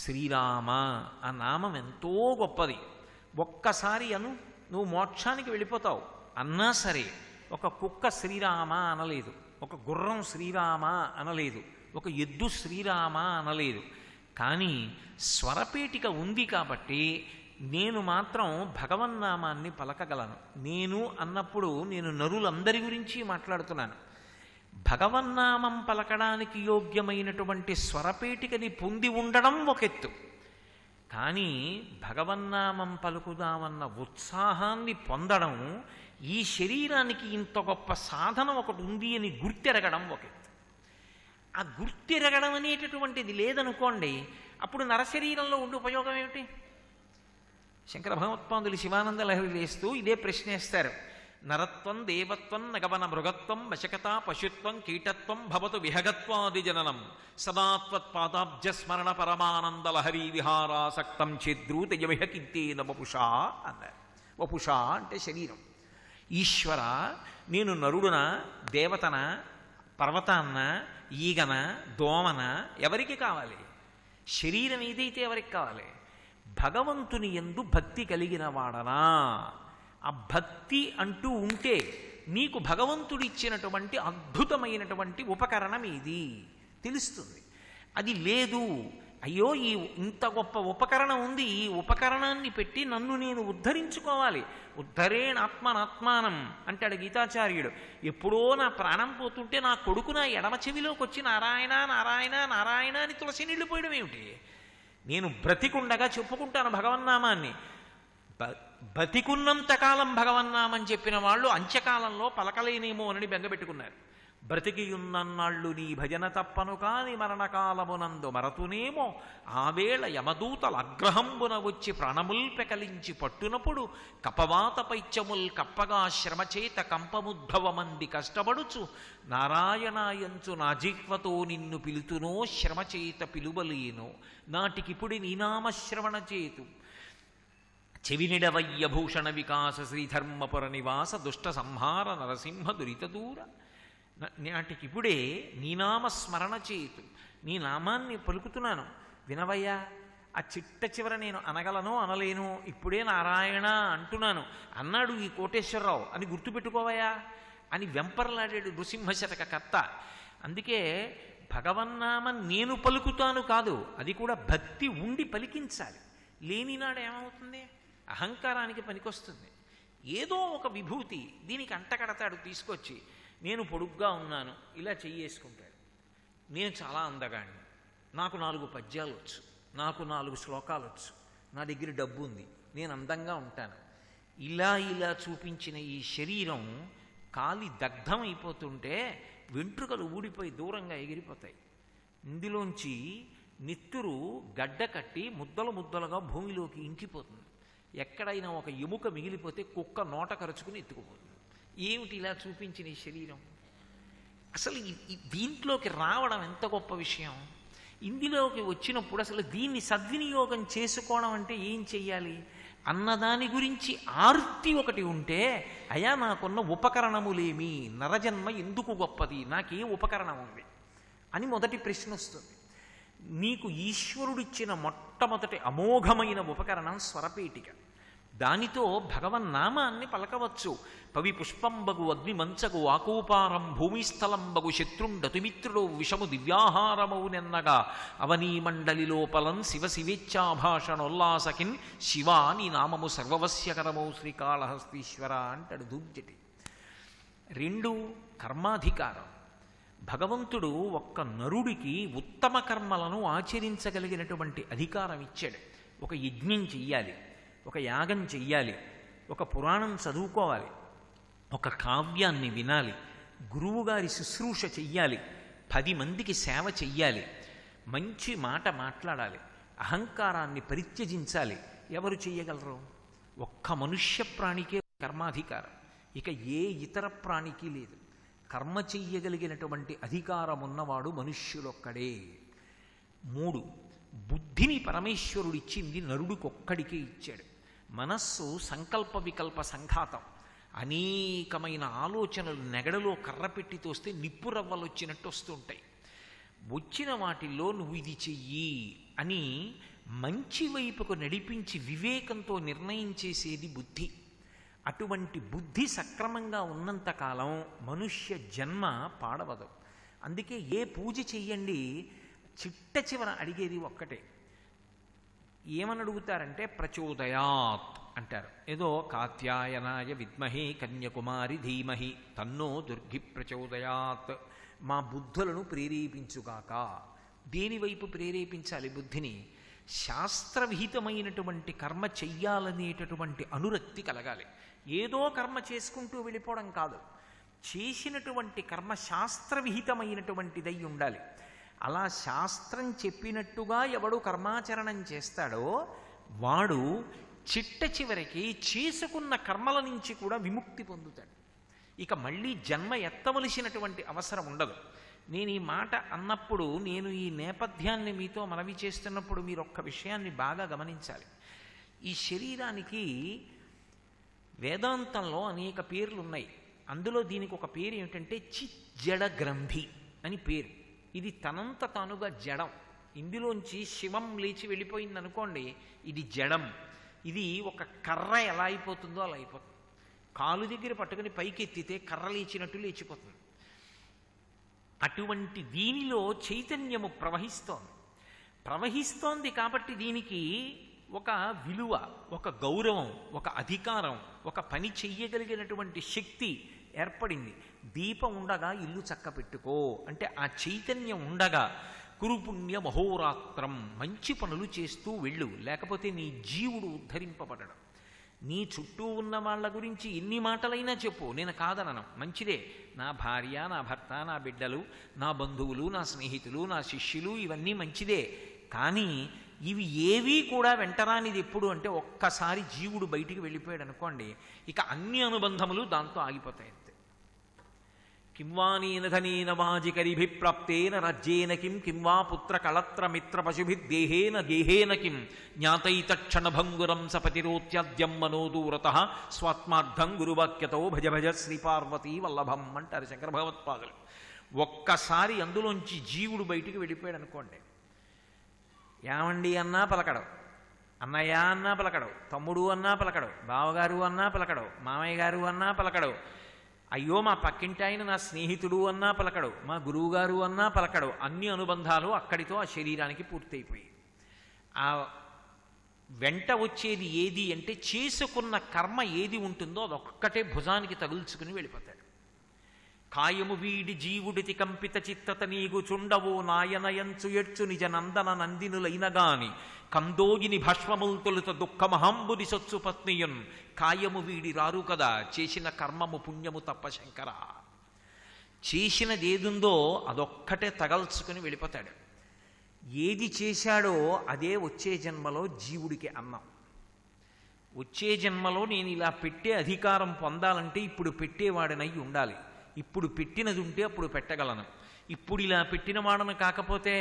శ్రీరామ ఆ నామం ఎంతో గొప్పది. ఒక్కసారి నువ్వు మోక్షానికి వెళ్ళిపోతావు అన్నా సరే ఒక కుక్క శ్రీరామ అనలేదు, ఒక గుర్రం శ్రీరామ అనలేదు, ఒక ఎద్దు శ్రీరామ అనలేదు. కానీ స్వరపేటిక ఉంది కాబట్టి నేను మాత్రం భగవన్నామాన్ని పలకగలను. నేను అన్నప్పుడు నేను నరులందరి గురించి మాట్లాడుతున్నాను. భగవన్నామం పలకడానికి యోగ్యమైనటువంటి స్వరపేటికని పొంది ఉండడం ఒక ఎత్తు, కానీ భగవన్నామం పలుకుదామన్న ఉత్సాహాన్ని పొందడం, ఈ శరీరానికి ఇంత గొప్ప సాధన ఒకటి ఉంది అని గుర్తెరగడం ఒక ఎత్తు. ఆ గుర్తెరగడం అనేటటువంటిది లేదనుకోండి, అప్పుడు నరశరీరంలో ఉండి ఉపయోగం ఏమిటి? శంకర భగవత్పాదులు శివానంద లహరి వేస్తూ ఇదే ప్రశ్నేస్తారు. నరత్వం దేవత్వం నగవన మృగత్వం వశకత పశుత్వం కీటత్వం భవతు విహగత్వాది జననం సదాత్వత్పాదాబ్జ స్మరణ పరమానంద లహరీ విహారాసక్తం ఛేద్రూతయమిహ కింతేన వపుషా అన్నారు. వపుషా అంటే శరీరం. ఈశ్వర, నేను నరుడున, దేవతన, పర్వతాన్న, ఈగన, దోమన, ఎవరికి కావాలి? శరీరం ఏదైతే ఎవరికి కావాలి? భగవంతుని యందు భక్తి కలిగిన వాడనా? ఆ భక్తి అంటూ ఉంటే నీకు భగవంతుడు ఇచ్చినటువంటి అద్భుతమైనటువంటి ఉపకరణం ఇది తెలుస్తుంది. అది లేదు, అయ్యో ఈ ఇంత గొప్ప ఉపకరణం ఉంది, ఈ ఉపకరణాన్ని పెట్టి నన్ను నేను ఉద్ధరించుకోవాలి. ఉద్ధరేణాత్మనాత్మానం అంటాడు గీతాచార్యుడు. ఎప్పుడో నా ప్రాణం పోతుంటే నా కొడుకు నా ఎడమ చెవిలోకి వచ్చి నారాయణ నారాయణ నారాయణ అని తులసి నీళ్లు పోయడం ఏమిటి? నేను బ్రతికుండగా చెప్పుకుంటాను భగవన్నామాన్ని. బతికున్నంతకాలం భగవన్నామం చెప్పిన వాళ్ళు అంత్యకాలంలో పలకలేనేమో అని బెంగపెట్టుకున్నారు. బ్రతికియున్నన్నాళ్ళు నీ భజన తప్పను కాని మరణకాలమునందు మరతునేమో ఆవేళ యమదూతల అగ్రహంబున వచ్చి ప్రాణముల్ పెకలించి పట్టునప్పుడు కపవాత పైత్యముల్ కప్పగా శ్రమచేత కంపముద్భవమంది కష్టపడుచు నారాయణాయంచు నా జిహ్వతో నిన్ను పిలుతునో శ్రమచేత పిలువలేనో నాటికిపుడి నీనామశ్రవణ చేతు చెవినిడవయ్యభూషణ వికాస శ్రీధర్మపుర నివాస దుష్ట సంహార నరసింహ దురిత దూర నాటికిప్పుడే నీనామస్మరణ చేతు, నీ నామాన్ని పలుకుతున్నాను వినవయ్యా. ఆ చిట్ట చివర నేను అనగలను అనలేను, ఇప్పుడే నారాయణ అంటున్నాను అన్నాడు ఈ కోటేశ్వరరావు అని గుర్తుపెట్టుకోవయ్యా అని వెంపర్లాడాడు నృసింహశతక కర్త. అందుకే భగవన్నామం నేను పలుకుతాను కాదు, అది కూడా భక్తి ఉండి పలికించాలి. లేనినాడు ఏమవుతుంది? అహంకారానికి పనికొస్తుంది. ఏదో ఒక విభూతి దీనికి అంటకడతాడు తీసుకొచ్చి. నేను పొడుగ్గా ఉన్నాను, ఇలా చెయ్యేసుకుంటాడు. నేను చాలా అందగాడిని, నాకు 4 పద్యాలు వచ్చు, నాకు 4 శ్లోకాలు వచ్చు, నా దగ్గర డబ్బు ఉంది, నేను అందంగా ఉంటాను. ఇలా ఇలా చూపించిన ఈ శరీరం కాలి దగ్ధం అయిపోతుంటే వెంట్రుకలు ఊడిపోయి దూరంగా ఎగిరిపోతాయి. ఇందులోంచి నెత్తురు గడ్డ కట్టి ముద్దలు ముద్దలుగా భూమిలోకి ఇంకిపోతుంది. ఎక్కడైనా ఒక ఎముక మిగిలిపోతే కుక్క నోట కరుచుకుని ఎత్తుకుపోతుంది. ఏమిటి ఇలా చూపించిన ఈ శరీరం? అసలు దీంట్లోకి రావడం ఎంత గొప్ప విషయం. ఇందులోకి వచ్చినప్పుడు అసలు దీన్ని సద్వినియోగం చేసుకోవడం అంటే ఏం చెయ్యాలి అన్నదాని గురించి ఆర్తి ఒకటి ఉంటే, అయా నాకున్న ఉపకరణములేమి, నరజన్మ ఎందుకు గొప్పది, నాకే ఉపకరణం ఉంది అని మొదటి ప్రశ్న వస్తుంది. నీకు ఈశ్వరుడిచ్చిన మొట్టమొదటి అమోఘమైన ఉపకరణం స్వరపేటిక. దానితో భగవన్నామాన్ని పలకవచ్చు. పవి పుష్పంబగు అగ్నిమంచగు ఆకూపారం భూమిస్థలంబగు శత్రుండతుమిత్రుడు విషము దివ్యాహారమౌనెన్నగా అవనీమండలి లోపలం శివ శివేచ్ఛాభాషణోల్లాసకిన్ శివా నీ నామము సర్వవస్యకరమౌ శ్రీకాళహస్తీశ్వర అంటాడు ధూర్జటి. 2 కర్మాధికారం. భగవంతుడు ఒక్క నరుడికి ఉత్తమ కర్మలను ఆచరించగలిగినటువంటి అధికారం ఇచ్చాడు. ఒక యజ్ఞం చెయ్యాలి, ఒక యాగం చెయ్యాలి, ఒక పురాణం చదువుకోవాలి, ఒక కావ్యాన్ని వినాలి, గురువుగారి శుశ్రూష చెయ్యాలి, 10 మందికి సేవ చెయ్యాలి, మంచి మాట మాట్లాడాలి, అహంకారాన్ని పరిత్యజించాలి. ఎవరు చెయ్యగలరు? ఒక్క మనుష్య ప్రాణికే కర్మాధికారం, ఇక ఏ ఇతర ప్రాణికి లేదు. కర్మ చెయ్యగలిగినటువంటి అధికారం ఉన్నవాడు మనుష్యుడొక్కడే. 3 బుద్ధిని పరమేశ్వరుడిచ్చింది నరుడికొక్కడికే ఇచ్చాడు. మనస్సు సంకల్ప వికల్ప సంఘాతం. అనేకమైన ఆలోచనలు నెగడలో కర్ర పెట్టి తోస్తే నిప్పు రవ్వలు వచ్చినట్టు వస్తుంటాయి. వచ్చిన వాటిల్లో నువ్వు ఇది చెయ్యి అని మంచి వైపుకు నడిపించి వివేకంతో నిర్ణయం చేసేది బుద్ధి. అటువంటి బుద్ధి సక్రమంగా ఉన్నంతకాలం మనుష్య జన్మ పాడవదు. అందుకే ఏ పూజ చెయ్యండి చిట్ట చివర అడిగేది ఒక్కటే. ఏమని అడుగుతారంటే ప్రచోదయాత్ అంటారు. ఏదో కాత్యాయనాయ విద్మహే కన్యకుమారి ధీమహి తన్నో దుర్గి ప్రచోదయాత్, మా బుద్ధులను ప్రేరేపించుగాక. దేనివైపు ప్రేరేపించాలి బుద్ధిని? శాస్త్రవిహితమైనటువంటి కర్మ చెయ్యాలనేటటువంటి అనురక్తి కలగాలి. ఏదో కర్మ చేసుకుంటూ వెళ్ళిపోవడం కాదు, చేసినటువంటి కర్మ శాస్త్రవిహితమైనటువంటిదై ఉండాలి. అలా శాస్త్రం చెప్పినట్టుగా ఎవడు కర్మాచరణం చేస్తాడో వాడు చిట్ట చివరికి చేసుకున్న కర్మల నుంచి కూడా విముక్తి పొందుతాడు. ఇక మళ్ళీ జన్మ ఎత్తవలసినటువంటి అవసరం ఉండదు. నేను ఈ మాట అన్నప్పుడు, నేను ఈ నేపథ్యాన్ని మీతో మనవి చేస్తున్నప్పుడు మీరు ఒక్క విషయాన్ని బాగా గమనించాలి. ఈ శరీరానికి వేదాంతంలో అనేక పేర్లు ఉన్నాయి. అందులో దీనికి ఒక పేరు ఏమిటంటే చిజ్జడ గ్రంథి అని పేరు. ఇది తనంత తానుగా జడం. ఇందులోంచి శివం లేచి వెళ్ళిపోయింది అనుకోండి, ఇది జడం. ఇది ఒక కర్ర ఎలా అయిపోతుందో అలా అయిపోతుంది. కాలు దగ్గర పట్టుకుని పైకెత్తితే కర్ర లేచినట్టు లేచిపోతుంది. అటువంటి దీనిలో చైతన్యము ప్రవహిస్తోంది కాబట్టి దీనికి ఒక విలువ, ఒక గౌరవం, ఒక అధికారం, ఒక పని చెయ్యగలిగినటువంటి శక్తి ఏర్పడింది. దీపం ఉండగా ఇల్లు చక్క పెట్టుకో అంటే ఆ చైతన్యం ఉండగా కురుపుణ్య మహోరాత్రం, మంచి పనులు చేస్తూ వెళ్ళు, లేకపోతే నీ జీవుడు ఉద్ధరింపబడడం. నీ చుట్టూ ఉన్న వాళ్ళ గురించి ఎన్ని మాటలైనా చెప్పు, నేను కాదనను, మంచిదే. నా భార్య, నా భర్త, నా బిడ్డలు, నా బంధువులు, నా స్నేహితులు, నా శిష్యులు, ఇవన్నీ మంచిదే. కానీ ఇవి ఏవీ కూడా వెంటరానిది ఎప్పుడు అంటే ఒక్కసారి జీవుడు బయటికి వెళ్ళిపోయాడు అనుకోండి, ఇక అన్ని అనుబంధములు దాంతో ఆగిపోతాయి. కింవానేన ధనేన వాజికరిభి ప్రాప్తేన రాజ్యేన కిం వా పుత్ర కళత్ర మిత్ర పశుభిర్దేహేన గేహేన కిం జ్ఞాతైతక్షణభంగురం సపతిరోత్యాద్యం మనోదూరతః స్వాత్మార్థం గురువాక్యతో భజ భజ శ్రీ పార్వతీ వల్లభం అంటారు శంకర భగవత్పాదులు. ఒక్కసారి అందులోంచి జీవుడు బయటికి వెళ్ళిపోయాడు అనుకోండి, ఏమండి అన్నా పలకడం, అన్నయ్య అన్నా పలకడం, తమ్ముడు అన్నా పలకడం, బావగారు అన్నా పలకడం, మామయ్య గారు అన్నా పలకడం, అయ్యో మా పక్కింటి ఆయన నా స్నేహితుడు అన్నా పలకడు, మా గురువుగారు అన్నా పలకడు. అన్ని అనుబంధాలు అక్కడితో ఆ శరీరానికి పూర్తయిపోయి ఆ వెంట వచ్చేది ఏది అంటే చేసుకున్న కర్మ ఏది ఉంటుందో అదొక్కటే భుజానికి తగుల్చుకుని వెళ్ళిపోతాడు. కాయము వీడి జీవుడితి కంపిత చిత్తత నీగు చుండవో నాయనయంచు ఎడ్చు నిజ నందన నందినులైనగాని కందోగిని భస్మముల్ తొలుత దుఃఖమహంబుని సొచ్చు పత్నియున్ కాయము వీడి రారు కదా చేసిన కర్మము పుణ్యము తప్ప శంకర. చేసినది ఏదుందో అదొక్కటే తగల్చుకుని వెళ్ళిపోతాడు. ఏది చేశాడో అదే వచ్చే జన్మలో జీవుడికి అన్నం. వచ్చే జన్మలో నేను ఇలా పెట్టే అధికారం పొందాలంటే ఇప్పుడు పెట్టేవాడినై ఉండాలి, ఇప్పుడు పెట్టినది ఉంటే అప్పుడు పెట్టగలను, ఇప్పుడు ఇలా పెట్టిన వాడను కాకపోతే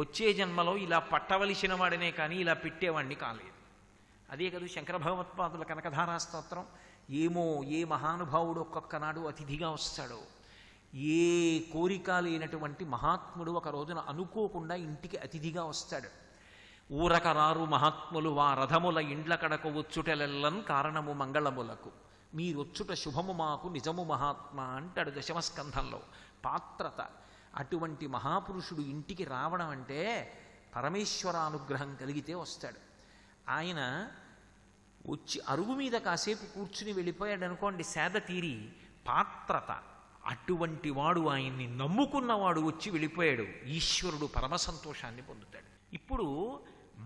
వచ్చే జన్మలో ఇలా పట్టవలసిన వాడినే కానీ ఇలా పెట్టేవాడిని కాలేదు. అదే కదా శంకర భగవత్పాదుల కనకధారా స్తోత్రం. ఏమో ఏ మహానుభావుడు ఒక్కొక్కనాడు అతిథిగా వస్తాడో, ఏ కోరిక లేనటువంటి మహాత్ముడు ఒక రోజున అనుకోకుండా ఇంటికి అతిథిగా వస్తాడు. ఊరకరారు మహాత్ములు వా రథముల ఇండ్ల కడకు వచ్చుటెలెల్లన్ కారణము మంగళములకు మీరొచ్చుట శుభము మాకు నిజము మహాత్మా అంటాడు దశమస్కంధంలో. పాత్రత. అటువంటి మహాపురుషుడు ఇంటికి రావడం అంటే పరమేశ్వరానుగ్రహం కలిగితే వస్తాడు. ఆయన వచ్చి అరుగు మీద కాసేపు కూర్చుని వెళ్ళిపోయాడు అనుకోండి, సేద తీరి. పాత్రత. అటువంటి వాడు, ఆయన్ని నమ్ముకున్నవాడు వచ్చి వెళ్ళిపోయాడు, ఈశ్వరుడు పరమ సంతోషాన్ని పొందుతాడు. ఇప్పుడు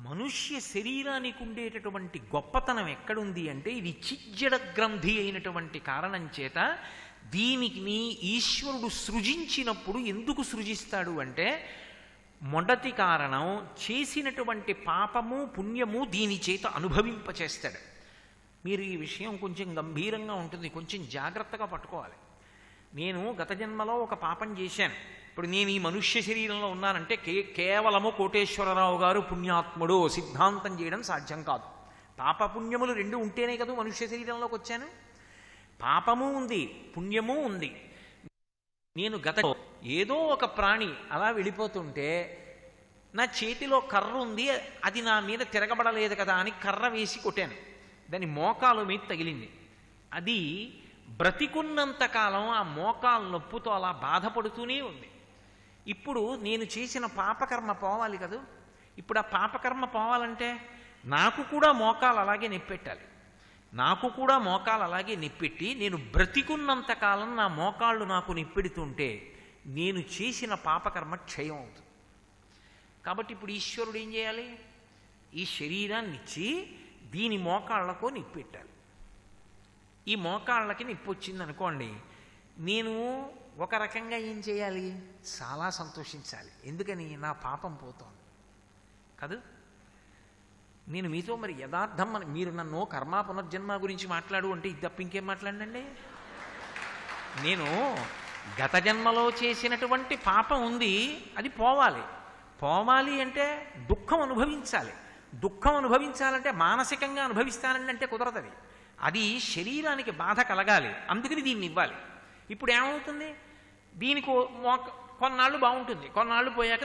మనుష్య శరీరానికి ఉండేటటువంటి గొప్పతనం ఎక్కడుంది అంటే ఇది చిజ్జడ గ్రంథి అయినటువంటి కారణం చేత దీనికి ఈశ్వరుడు సృజించినప్పుడు ఎందుకు సృజిస్తాడు అంటే మొదటి కారణం చేసినటువంటి పాపము పుణ్యము దీని చేత అనుభవింపచేస్తాడు. మీరు ఈ విషయం కొంచెం గంభీరంగా ఉంటుంది, కొంచెం జాగ్రత్తగా పట్టుకోవాలి. నేను గత జన్మలో ఒక పాపం చేశాను, ఇప్పుడు నేను ఈ మనుష్య శరీరంలో ఉన్నానంటే కేవలము కోటేశ్వరరావు గారు పుణ్యాత్ముడు సిద్ధాంతం చేయడం సాధ్యం కాదు. పాపపుణ్యములు రెండు ఉంటేనే కదా మనుష్య శరీరంలోకి వచ్చాను. పాపము ఉంది, పుణ్యము ఉంది. నేను ఏదో ఒక ప్రాణి అలా వెళ్ళిపోతుంటే నా చేతిలో కర్ర ఉంది, అది నా మీద తిరగబడలేదు కదా అని కర్ర వేసి కొట్టాను, దాని మోకాలు మీద తగిలింది. అది బ్రతికున్నంత కాలం ఆ మోకాలు నొప్పుతో అలా బాధపడుతూనే ఉంది. ఇప్పుడు నేను చేసిన పాపకర్మ పోవాలి కదా. ఇప్పుడు ఆ పాపకర్మ పోవాలంటే నాకు కూడా మోకాలు అలాగే నొప్పెట్టాలి. నాకు కూడా మోకాలు అలాగే నొప్పెట్టి నేను బ్రతికున్నంత కాలం నా మోకాళ్ళు నాకు నొప్పెడుతుంటే నేను చేసిన పాపకర్మ క్షయం అవుతుంది. కాబట్టి ఇప్పుడు ఈశ్వరుడు ఏం చేయాలి? ఈ శరీరాన్ని ఇచ్చి దీని మోకాళ్లకు నిప్పెట్టాలి. ఈ మోకాళ్ళకి నిప్పు వచ్చింది అనుకోండి, నేను ఒక రకంగా ఏం చేయాలి? చాలా సంతోషించాలి. ఎందుకని? నా పాపం పోతోంది కాదు. నేను మీతో మరి యథార్థం మీరు నన్ను కర్మ పునర్జన్మ గురించి మాట్లాడు అంటే ఇది తప్ప ఇంకేం మాట్లాడండి. నేను గత జన్మలో చేసినటువంటి పాపం ఉంది, అది పోవాలి. పోవాలి అంటే దుఃఖం అనుభవించాలి. దుఃఖం అనుభవించాలంటే మానసికంగా అనుభవిస్తానండి అంటే కుదరదది. అది శరీరానికి బాధ కలగాలి, అందుకని దీన్ని ఇవ్వాలి. ఇప్పుడు ఏమవుతుంది? దీనికి కొన్నాళ్ళు బాగుంటుంది, కొన్నాళ్ళు పోయాక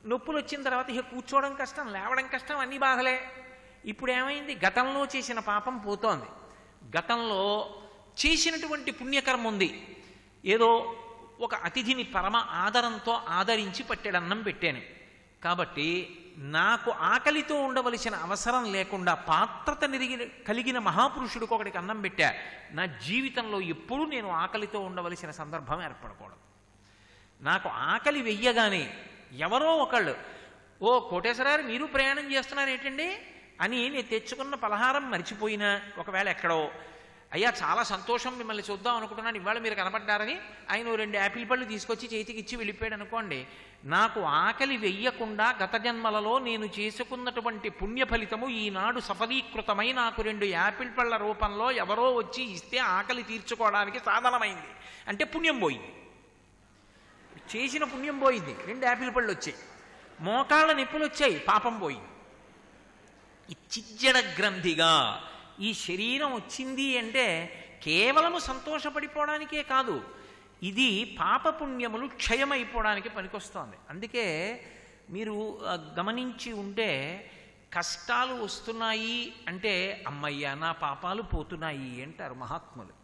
నొప్పులు వచ్చిన తర్వాత ఇక కూర్చోవడం కష్టం, లేవడం కష్టం, అన్ని బాధలే. ఇప్పుడు ఏమైంది? గతంలో చేసిన పాపం పోతోంది. గతంలో చేసినటువంటి పుణ్యకర్మ ఉంది. ఏదో ఒక అతిథిని పరమ ఆదరంతో ఆదరించి పట్టెడన్నం పెట్టాను కాబట్టి నాకు ఆకలితో ఉండవలసిన అవసరం లేకుండా పాత్రత కలిగిన మహాపురుషుడికి ఒకడికి అన్నం పెట్టా. నా జీవితంలో ఎప్పుడూ నేను ఆకలితో ఉండవలసిన సందర్భం ఏర్పడకూడదు. నాకు ఆకలి వెయ్యగానే ఎవరో ఒకళ్ళు, ఓ కోటేశ్వరారు మీరు ప్రయాణం చేస్తున్నారు ఏంటండి అని నేను తెచ్చుకున్న పలహారం మర్చిపోయినా, ఒకవేళ ఎక్కడో అయ్యా చాలా సంతోషం మిమ్మల్ని చూద్దాం అనుకుంటున్నాను, ఇవాళ మీరు కనపడ్డారని ఆయన 2 యాపిల్ పళ్ళు తీసుకొచ్చి చేతికి ఇచ్చి వెళ్ళిపోయాడు అనుకోండి, నాకు ఆకలి వెయ్యకుండా గత జన్మలలో నేను చేసుకున్నటువంటి పుణ్య ఫలితము ఈనాడు సఫలీకృతమై నాకు 2 యాపిల్ పళ్ళ రూపంలో ఎవరో వచ్చి ఇస్తే ఆకలి తీర్చుకోవడానికి సాధనమైంది. అంటే పుణ్యం పోయింది, చేసిన పుణ్యం పోయింది. 2 యాపిల్ పళ్ళు వచ్చాయి, మోకాళ్ళ నొప్పులు వచ్చాయి, పాపం పోయింది. ఈ చిజ్జడ గ్రంథిగా ఈ శరీరం వచ్చింది అంటే కేవలము సంతోషపడిపోవడానికే కాదు, ఇది పాపపుణ్యములు క్షయమైపోవడానికి పనికొస్తోంది. అందుకే మీరు గమనించి ఉంటే కష్టాలు వస్తున్నాయి అంటే అమ్మయ్య నా పాపాలు పోతున్నాయి అంటారు మహాత్ములు.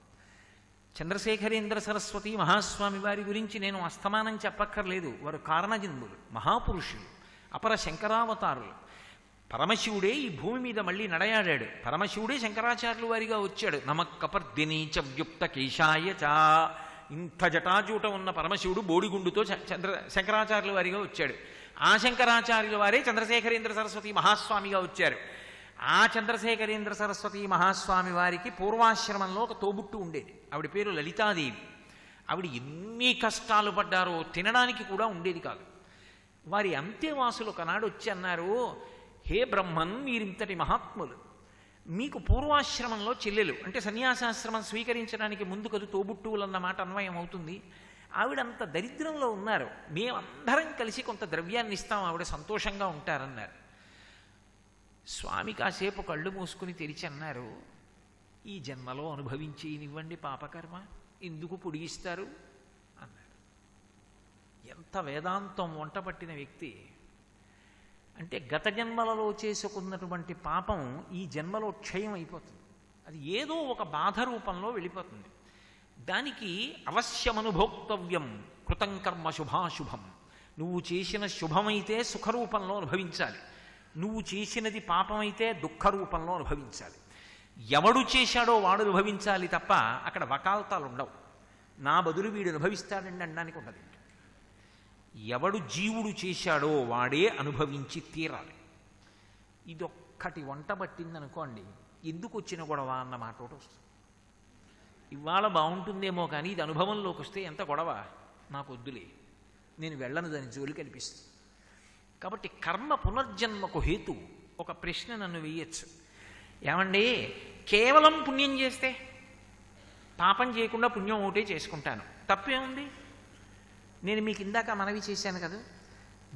చంద్రశేఖరేంద్ర సరస్వతి మహాస్వామి వారి గురించి నేను అస్తమానం చెప్పక్కర్లేదు. వారు కారణజన్ములు, మహాపురుషులు, అపర శంకరావతారులు. పరమశివుడే ఈ భూమి మీద మళ్ళీ నడయాడాడు. పరమశివుడే శంకరాచార్యులు వారిగా వచ్చాడు. నమక్కపర్దిని చ వ్యుక్త కేశాయ చ. ఇంత జటాజూట ఉన్న పరమశివుడు బోడిగుండుతో శంకరాచార్యుల వారిగా వచ్చాడు. ఆ శంకరాచార్యుల వారే చంద్రశేఖరేంద్ర సరస్వతి మహాస్వామిగా వచ్చారు. ఆ చంద్రశేఖరేంద్ర సరస్వతి మహాస్వామి వారికి పూర్వాశ్రమంలో ఒక తోబుట్టు ఉండేది. ఆవిడ పేరు లలితాదేవి. ఆవిడ ఎన్ని కష్టాలు పడ్డారో తినడానికి కూడా ఉండేది కాదు. వారి అంత్యవాసులు ఒకనాడు వచ్చి అన్నారు, హే బ్రహ్మన్, మీరింతటి మహాత్ములు, మీకు పూర్వాశ్రమంలో చెల్లెలు అంటే సన్యాసాశ్రమం స్వీకరించడానికి ముందు కదు తోబుట్టువులు అన్నమాట అన్వయం అవుతుంది. ఆవిడంత దరిద్రంలో ఉన్నారు, మేమందరం కలిసి కొంత ద్రవ్యాన్ని ఇస్తాం, ఆవిడ సంతోషంగా ఉంటారన్నారు. స్వామి కాసేపు కళ్ళు మూసుకుని తెరిచి అన్నారు, ఈ జన్మలో అనుభవించేనివ్వండి పాపకర్మ, ఎందుకు పొడిగిస్తారు అన్నారు. ఎంత వేదాంతం వంట పట్టిన వ్యక్తి అంటే గత జన్మలలో చేసుకున్నటువంటి పాపం ఈ జన్మలో క్షయం అయిపోతుంది. అది ఏదో ఒక బాధ రూపంలో వెళ్ళిపోతుంది. దానికి అవశ్యమనుభోక్తవ్యం కృతం కర్మ శుభాశుభం. నువ్వు చేసిన శుభమైతే సుఖరూపంలో అనుభవించాలి, నువ్వు చేసినది పాపమైతే దుఃఖ రూపంలో అనుభవించాలి. ఎవడు చేశాడో వాడు అనుభవించాలి తప్ప అక్కడ వకాల్తాలు ఉండవు. నా బదులు వీడు అనుభవిస్తాడండి అనడానికి ఉండదు. ఎవడు జీవుడు చేశాడో వాడే అనుభవించి తీరాలి. ఇదొక్కటి వంట పట్టిందనుకోండి, ఎందుకు వచ్చిన గొడవ అన్న మాట ఒకటి వస్తుంది. ఇవాళ బాగుంటుందేమో కానీ ఇది అనుభవంలోకి వస్తే ఎంత గొడవ, నాకు వద్దులే, నేను వెళ్ళను దాని జోలికి అనిపిస్తుంది. కాబట్టి కర్మ పునర్జన్మకు హేతు. ఒక ప్రశ్న నన్ను వేయచ్చు, ఏమండి కేవలం పుణ్యం చేస్తే, పాపం చేయకుండా పుణ్యం ఒకటే చేసుకుంటాను, తప్పేముంది? నేను మీకు ఇందాక మనవి చేశాను కదా,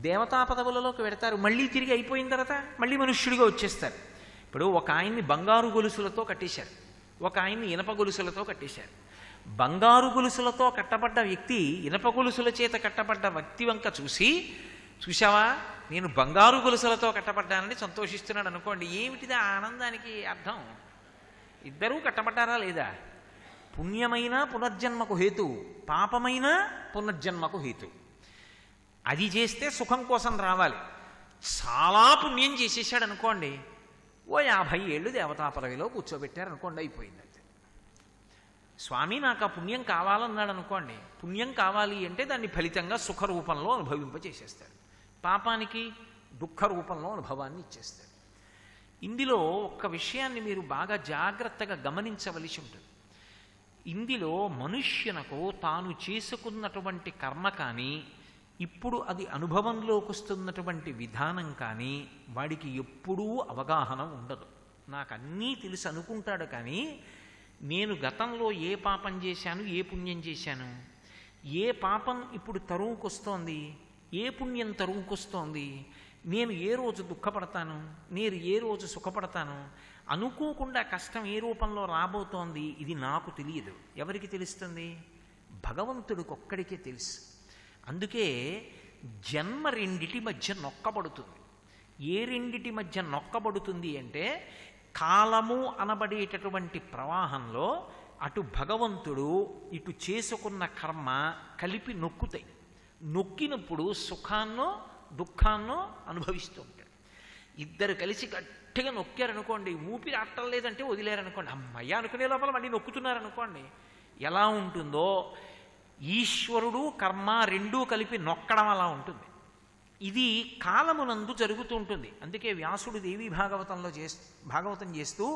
దేవతా పదవులలోకి పెడతారు, మళ్ళీ తిరిగి అయిపోయిన తర్వాత మళ్ళీ మనుష్యుడిగా వచ్చేస్తారు. ఇప్పుడు ఒక ఆయన్ని బంగారు గొలుసులతో కట్టేశారు, ఒక ఆయన్ని ఇనప గొలుసులతో కట్టేశారు. బంగారు గొలుసులతో కట్టబడ్డ వ్యక్తి ఇనప గొలుసుల చేత కట్టబడ్డ వ్యక్తి వంక చూసి, చూశావా నేను బంగారు గొలుసులతో కట్టబడ్డానని సంతోషిస్తున్నాడు అనుకోండి. ఏమిటిది ఆ ఆనందానికి అర్థం? ఇద్దరూ కట్టబడ్డారా లేదా? పుణ్యమైన పునర్జన్మకు హేతు, పాపమైన పునర్జన్మకు హేతు. అది చేస్తే సుఖం కోసం రావాలి. చాలా పుణ్యం చేసేసాడు అనుకోండి, ఓ 50 ఏళ్ళు దేవతా పదవిలో కూర్చోబెట్టారు అనుకోండి, అయిపోయింది అంతే. స్వామి నాకు ఆ పుణ్యం కావాలన్నాడు అనుకోండి, పుణ్యం కావాలి అంటే దాన్ని ఫలితంగా సుఖ రూపంలో అనుభవింపచేసేస్తాడు, పాపానికి దుఃఖ రూపంలో అనుభవాన్ని ఇచ్చేస్తాడు. ఇందులో ఒక్క విషయాన్ని మీరు బాగా జాగ్రత్తగా గమనించవలసి ఉంటుంది. ఇందులో మనుష్యునకు తాను చేసుకున్నటువంటి కర్మ కానీ, ఇప్పుడు అది అనుభవంలోకి వస్తున్నటువంటి విధానం కానీ వాడికి ఎప్పుడూ అవగాహన ఉండదు. నాకు అన్నీ తెలుసు అనుకుంటాడు, కానీ నేను గతంలో ఏ పాపం చేశాను, ఏ పుణ్యం చేశాను, ఏ పాపం ఇప్పుడు తరువుకొస్తోంది, ఏ పుణ్యం తరువుకొస్తోంది, నేను ఏ రోజు దుఃఖపడతాను, నేను ఏ రోజు సుఖపడతాను, అనుకోకుండా కష్టం ఏ రూపంలో రాబోతోంది, ఇది నాకు తెలియదు. ఎవరికి తెలుస్తుంది? భగవంతుడికి ఒక్కడికే తెలుసు. అందుకే జన్మ రెండిటి మధ్య నొక్కబడుతుంది. ఏ రెండిటి మధ్య నొక్కబడుతుంది అంటే, కాలము అనబడేటటువంటి ప్రవాహంలో అటు భగవంతుడు ఇటు చేసుకున్న కర్మ కలిపి నొక్కుతాయి. నొక్కినప్పుడు సుఖాన్నో దుఃఖాన్నో అనుభవిస్తూ ఉంటాడు. ఇద్దరు కలిసి గట్టిగా నొక్కారనుకోండి, ఊపిరి ఆడటం లేదంటే వదిలేరనుకోండి, అమ్మయ్య అనుకునే లోపల మళ్ళీ నొక్కుతున్నారనుకోండి, ఎలా ఉంటుందో ఈశ్వరుడు కర్మ రెండూ కలిపి నొక్కడం అలా ఉంటుంది. ఇది కాలమునందు జరుగుతూ ఉంటుంది. అందుకే వ్యాసుడు దేవీ భాగవతం చేస్తూ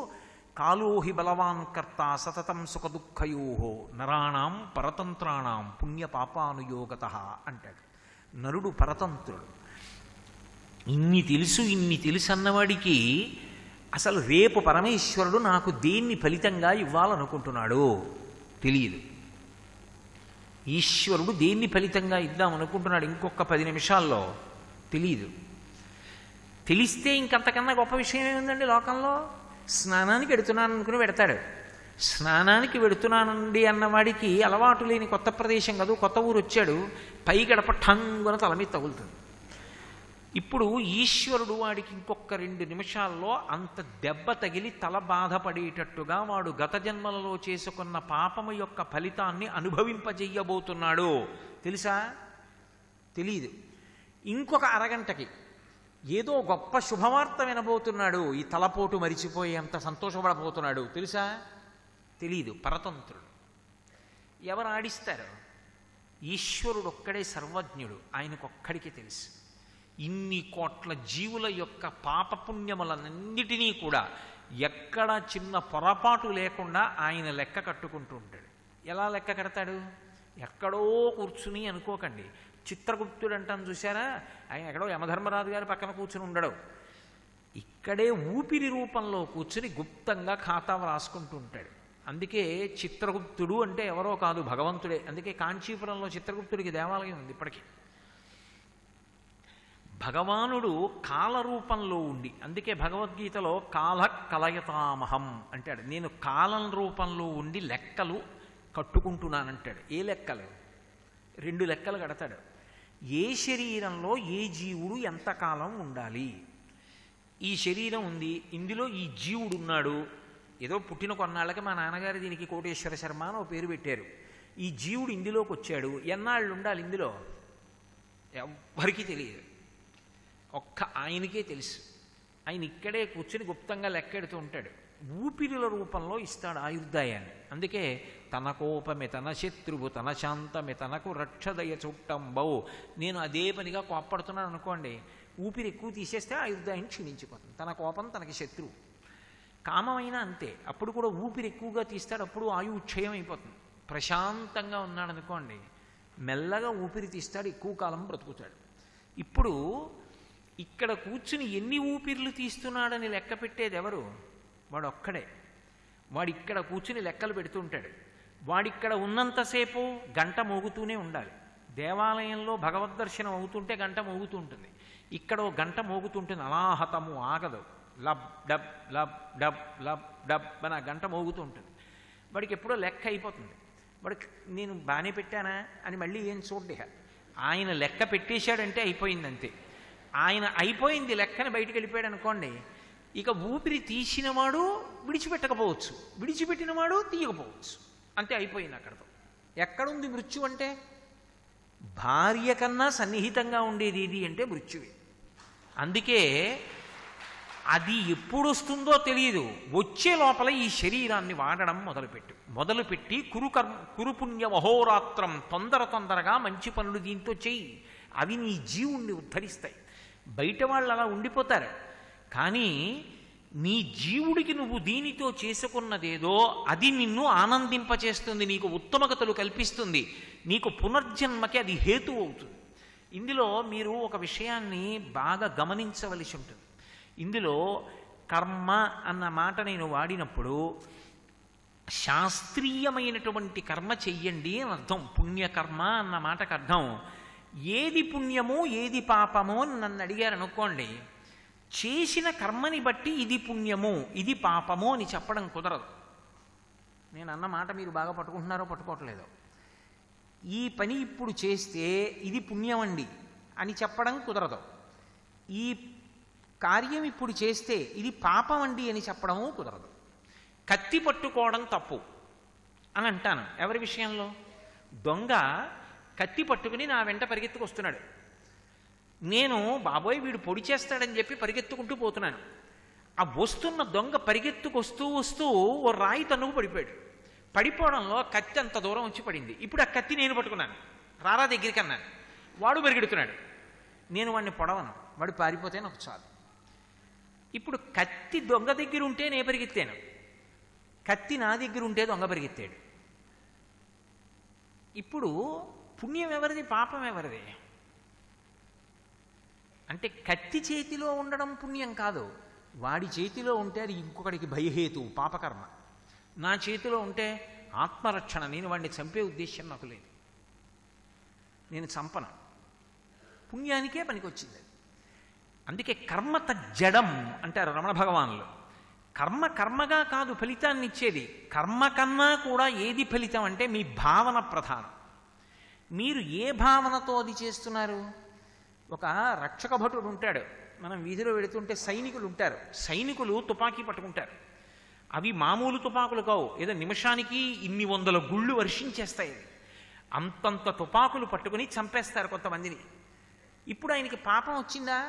కాలోహి బలవాన్ కర్త సతతం సుఖ దుఃఖయో నరాణం పరతంత్రాణం పుణ్యపాపానుయోగత అంటాడు. నరుడు పరతంత్రుడు. ఇన్ని తెలుసు అన్నవాడికి అసలు రేపు పరమేశ్వరుడు నాకు దేన్ని ఫలితంగా ఇవ్వాలనుకుంటున్నాడు తెలియదు. ఈశ్వరుడు దేన్ని ఫలితంగా ఇద్దామనుకుంటున్నాడు ఇంకొక 10 నిమిషాల్లో తెలియదు. తెలిస్తే ఇంకంతకన్నా గొప్ప విషయం ఏముందండి లోకంలో? స్నానానికి వెడుతున్నాను అనుకుని పెడతాడు. స్నానానికి వెడుతున్నానండి అన్నవాడికి అలవాటు లేని కొత్త ప్రదేశం కాదు, కొత్త ఊరు వచ్చాడు, పై గడప ఠంగున తల మీద తగులుతుంది. ఇప్పుడు ఈశ్వరుడు వాడికి ఇంకొక 2 నిమిషాల్లో అంత దెబ్బ తగిలి తల బాధపడేటట్టుగా వాడు గత జన్మలలో చేసుకున్న పాపము యొక్క ఫలితాన్ని అనుభవింపజేయబోతున్నాడు. తెలుసా? తెలీదు. ఇంకొక అరగంటకి ఏదో గొప్ప శుభవార్త వినబోతున్నాడు, ఈ తలపోటు మరిచిపోయి అంత సంతోషపడబోతున్నాడు. తెలుసా? తెలీదు. పరతంత్రుడు. ఎవరు ఆడిస్తారు? ఈశ్వరుడు ఒక్కడే సర్వజ్ఞుడు, ఆయనకొక్కడికి తెలుసు. ఇన్ని కోట్ల జీవుల యొక్క పాపపుణ్యములన్నిటినీ కూడా ఎక్కడ చిన్న పొరపాటు లేకుండా ఆయన లెక్క కట్టుకుంటూ ఉంటాడు. ఎలా లెక్క కడతాడు? ఎక్కడో కూర్చుని అనుకోకండి, చిత్రగుప్తుడు అంటాను చూసారా, ఆయన ఎక్కడో యమధర్మరాజు గారి పక్కన కూర్చుని ఉండడు, ఇక్కడే ఊపిరి రూపంలో కూర్చుని గుప్తంగా ఖాతా రాసుకుంటూ ఉంటాడు. అందుకే చిత్రగుప్తుడు అంటే ఎవరో కాదు, భగవంతుడే. అందుకే కాంచీపురంలో చిత్రగుప్తుడికి దేవాలయం ఉంది ఇప్పటికీ. భగవానుడు కాలరూపంలో ఉండి, అందుకే భగవద్గీతలో కాల కలయతామహం అంటాడు. నేను కాలం రూపంలో ఉండి లెక్కలు కట్టుకుంటున్నానంటాడు. ఏ లెక్కలు? 2 లెక్కలు కడతాడు. ఏ శరీరంలో ఏ జీవుడు ఎంతకాలం ఉండాలి? ఈ శరీరం ఉంది, ఇందులో ఈ జీవుడు ఉన్నాడు. ఏదో పుట్టిన కొన్నాళ్ళకి మా నాన్నగారు దీనికి కోటేశ్వర శర్మ అని ఓ పేరు పెట్టారు. ఈ జీవుడు ఇందులోకి వచ్చాడు, ఎన్నాళ్ళు ఉండాలి ఇందులో? ఎవ్వరికీ తెలియదు, ఒక్క ఆయనకే తెలుసు. ఆయన ఇక్కడే కూర్చుని గుప్తంగా లెక్కెడుతూ ఉంటాడు. ఊపిరిల రూపంలో ఇస్తాడు ఆయుర్దాయాన్ని. అందుకే తన కోపమే తన శత్రువు తన శాంతమే తనకు రక్షదయ చుట్టంబౌ. నేను అదే పనిగా కోప్పడుతున్నాను అనుకోండి, ఊపిరి ఎక్కువ తీసేస్తే ఆయుర్దాయం క్షీణించిపోతుంది. తన కోపం తనకి శత్రువు. కామమైనా అంతే, అప్పుడు కూడా ఊపిరి ఎక్కువగా తీస్తాడు, అప్పుడు ఆయువు క్షయం అయిపోతుంది. ప్రశాంతంగా ఉన్నాడు అనుకోండి, మెల్లగా ఊపిరి తీస్తాడు, ఎక్కువ కాలం బ్రతుకుతాడు. ఇప్పుడు ఇక్కడ కూర్చుని ఎన్ని ఊపిర్లు తీస్తున్నాడని లెక్క పెట్టేది ఎవరు? వాడు ఒక్కడే. వాడు ఇక్కడ కూర్చుని లెక్కలు పెడుతుంటాడు. వాడిక్కడ ఉన్నంతసేపు గంట మోగుతూనే ఉండాలి. దేవాలయంలో భగవద్దర్శనం అవుతుంటే గంట మోగుతూ ఉంటుంది, ఇక్కడ గంట మోగుతుంటుంది, అనాహతము ఆగదు. Lub dub lub dub lub dub అని ఆ గంట మోగుతూ ఉంటుంది. వాడికి ఎప్పుడో లెక్క అయిపోతుంది. వాడు నేను బాగానే పెట్టానా అని మళ్ళీ ఏం చూడ్డిహ. ఆయన లెక్క పెట్టేశాడంటే అయిపోయిందంతే. ఆయన అయిపోయింది లెక్కని బయటికి వెళ్ళిపోయాడు అనుకోండి, ఇక ఊపిరి తీసినవాడు విడిచిపెట్టకపోవచ్చు, విడిచిపెట్టినవాడు తీయకపోవచ్చు, అంతే అయిపోయింది అక్కడతో. ఎక్కడుంది మృత్యు అంటే? భార్య కన్నా సన్నిహితంగా ఉండేది ఏది అంటే మృత్యువే. అందుకే అది ఎప్పుడు వస్తుందో తెలియదు, వచ్చే లోపల ఈ శరీరాన్ని వాడడం మొదలుపెట్టి కురుపుణ్య మహోరాత్రం, తొందరగా మంచి పనులు దీంతో చెయ్యి, అవి నీ జీవుణ్ణి ఉద్ధరిస్తాయి. బయట వాళ్ళు అలా ఉండిపోతారు, కానీ నీ జీవుడికి నువ్వు దీనితో చేసుకున్నదేదో అది నిన్ను ఆనందింపచేస్తుంది, నీకు ఉత్తమగతులు కల్పిస్తుంది, నీకు పునర్జన్మకి అది హేతు అవుతుంది. ఇందులో మీరు ఒక విషయాన్ని బాగా గమనించవలసి ఉంటుంది. ఇందులో కర్మ అన్న మాట నేను వాడినప్పుడు శాస్త్రీయమైనటువంటి కర్మ చెయ్యండి అని అర్థం. పుణ్యకర్మ అన్న మాటకు అర్థం ఏది పుణ్యమో ఏది పాపమో అని నన్ను అడిగారు అనుకోండి, చేసిన కర్మని బట్టి ఇది పుణ్యము ఇది పాపము అని చెప్పడం కుదరదు. నేను అన్న మాట మీరు బాగా పట్టుకుంటున్నారో పట్టుకోవట్లేదో. ఈ పని ఇప్పుడు చేస్తే ఇది పుణ్యం అండి అని చెప్పడం కుదరదు. ఈ కార్యం ఇప్పుడు చేస్తే ఇది పాపం అండి అని చెప్పడము కుదరదు. కత్తి పట్టుకోవడం తప్పు అని అంటాను ఎవరి విషయంలో? దొంగ కత్తి పట్టుకుని నా వెంట పరిగెత్తుకొస్తున్నాడు, నేను బాబోయ్ వీడు పొడి చేస్తాడని చెప్పి పరిగెత్తుకుంటూ పోతున్నాను. ఆ వస్తున్న దొంగ పరిగెత్తుకొస్తూ వస్తూ ఓ రాయి తన్నుకు పడిపోయాడు. పడిపోవడంలో కత్తి అంత దూరం వచ్చి పడింది. ఇప్పుడు ఆ కత్తి నేను పట్టుకున్నాను, రారా దగ్గరికి అన్నాను. వాడు పరిగెడుతున్నాడు, నేను వాడిని పొడవను, వాడు పారిపోతే నాకు చాలు. ఇప్పుడు కత్తి దొంగ దగ్గర ఉంటే నేను పరిగెత్తాను, కత్తి నా దగ్గర ఉంటే దొంగ పరిగెత్తాడు. ఇప్పుడు పుణ్యం ఎవరిది, పాపం ఎవరిది? అంటే కత్తి చేతిలో ఉండడం పుణ్యం కాదు, వాడి చేతిలో ఉంటే అది ఇంకొకడికి భయహేతు పాపకర్మ. నా చేతిలో ఉంటే ఆత్మరక్షణ, నేను వాడిని చంపే ఉద్దేశం నాకు లేదు, నేను చంపను, పుణ్యానికే పనికొచ్చింది. అందుకే కర్మ తజ్జడం అంటారు రమణ భగవానులు. కర్మ కర్మగా కాదు ఫలితాన్ని ఇచ్చేది, కర్మ కన్నా కూడా ఏది ఫలితం అంటే మీ భావన ప్రధానం. మీరు ఏ భావనతో అది చేస్తున్నారు? ఒక రక్షక భటుడు ఉంటాడు, మనం వీధిలో వెళుతుంటే సైనికులు ఉంటారు, సైనికులు తుపాకీ పట్టుకుంటారు. అవి మామూలు తుపాకులు కావు, ఏదో నిమిషానికి ఇన్ని 100 గుళ్ళు వర్షించేస్తాయి. అంతంత తుపాకులు పట్టుకుని చంపేస్తారు కొంతమందిని. ఇప్పుడు ఆయనకి పాపం వచ్చిందా?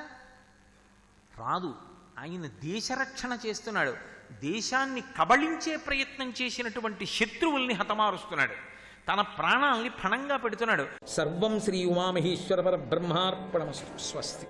రాదు. ఆయన దేశరక్షణ చేస్తున్నాడు, దేశాన్ని కబళించే ప్రయత్నం చేసినటువంటి శత్రువుల్ని హతమారుస్తున్నాడు, తన ప్రాణాల్ని పణంగా పెడుతున్నాడు. సర్వం శ్రీ ఉమామహేశ్వర పరబ్రహ్మార్పణమస్తు. స్వస్తి.